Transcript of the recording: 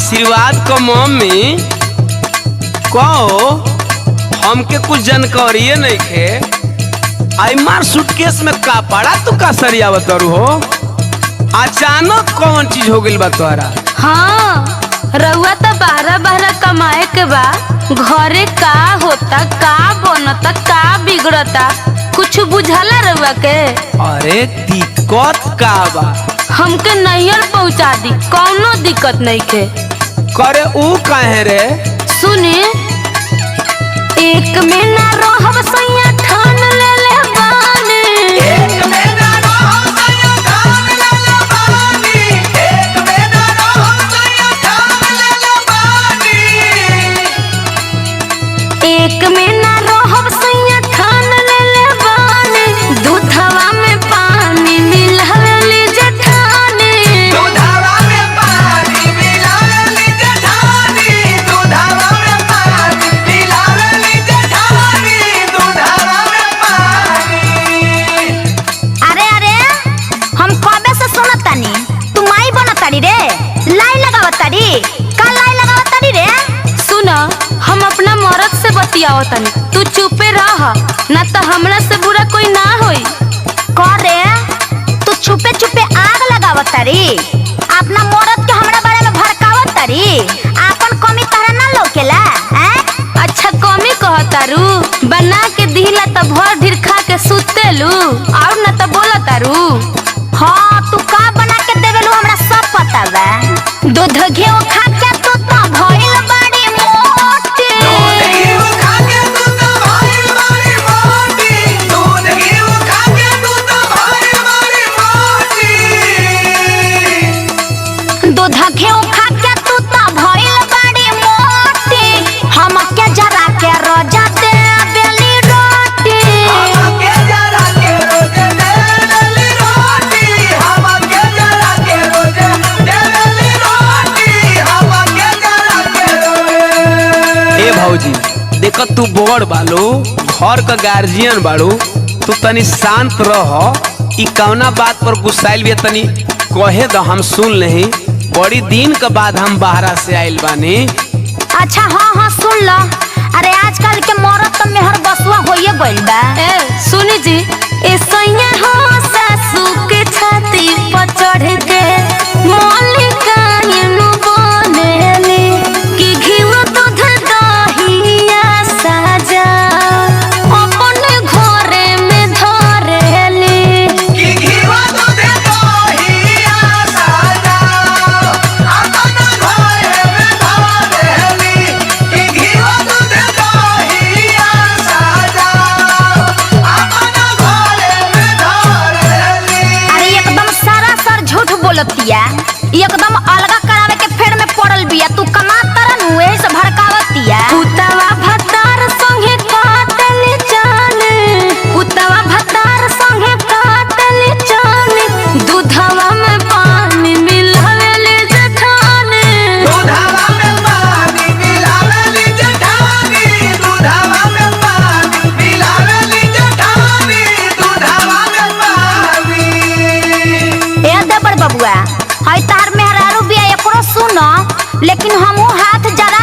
आशीर्वाद को मम्मी कहो हमके कुछ जानकारी नहीं खे। आई मार सूटकेस में का पड़ा तू का सरियावत हो। अचानक कौन चीज हो गई बा तोरा? हाँ रउआ तो बारह बारह कमाए के बा, घरे का होता का बनता का बिगड़ता कुछ बुझाला रउआ के? अरे दिक्कत का बा? हमके नैहर पहुँचा दी, कौनो दिक्कत नहीं के। करे ऊ काहे रे? सुनी एक में ना रहब सैया ठान ले ले बानी, एक में ना रहब सैया ठान ले ले बानी, एक में ना रहब सैया ठान ले ले बानी, एक में ना रहब सैया ठान ले ले बानी, दूधवा में पानी मिलावेली जेठानी, दूधवा में पानी मिलावेली जेठानी, दूधवा में पानी मिलावेली जेठानी, दूधवा में पानी। अरे अरे हम कबे से सुनतानी तू माई बनताड़ी रे, लाई लगावताड़ी का लाई लगावताड़ी रे? सुन हम अपना मर्द से बतियावतानी, तू चुपे रह ना तो हमरा से बुरा कोई ना होई। करे तू छुपे छुपे आग लगावताड़ी, अपना मर्द के हमरा बारे में भड़कावताड़ी, आपन कमी तहरा ना लौकेला हैं? अच्छा कमी कहतारू, बना के दिला त भर ढीर खा के सुतेलू और ना त बोलतारू। हाँ तू का बना के देवेलू हमरा सब पता बा, दूध घी खा के तू त भइल बड़ी मोटी, दूध घी खा के तू त भइल बड़ी मोटी, दूध घी खा के तू त भइल बड़ी मोटी, दूध घी खा के तू त भइल बड़ी मोटी, हमके जरा के रोजा दे बेली रोटी, हमके जरा के रोजा दे बेली रोटी, हमके जरा के रोजा दे बेली रोटी, हमके जरा के रोजा। ए भौजी देख तू बड़ बालू, घर का गार्जियन बाड़ू, तू तनी शांत रह। ई कौना बात पर गुस्साइल भी तनी कहे द, हम सुन लेही। बड़ी दिन के बाद हम बाहरा से आइल बानी। अच्छा हाँ हाँ सुन लो। अरे आजकल के मरद तो मेहर बसुआ होइए गइल बा। ए सुनी जी, ए सैया हो सासू के छाती पर चढ़ के मलिकाइनु बनेली, कि घिउ दूध दहिया साजा अपने घरे में धरेली, कि घिउ दूध दहिया साजा अपने घरे में धरेली, कि घिउ दूध दहिया साजा अपने घरे में धरेली। अरे एकदम सरासर झूठ बोलतिया, एकदम अलगा करावे के फेर में पड़ल बिया। तू कमा तरन हुए से भड़कावतिया। पुतवा भतार संगे काटली जाने, पुतवा भतार संगे काटली जाने, दूधवा में पानी मिलावेली जेठानी, दूधवा में पानी मिलावेली जेठानी, दूधवा में पानी मिलावेली जेठानी, दूधवा में पानी। ए देबर बबुआ, हई तार मेहरारू बिया एकरो सुनो, लेकिन हमहू हाथ जरा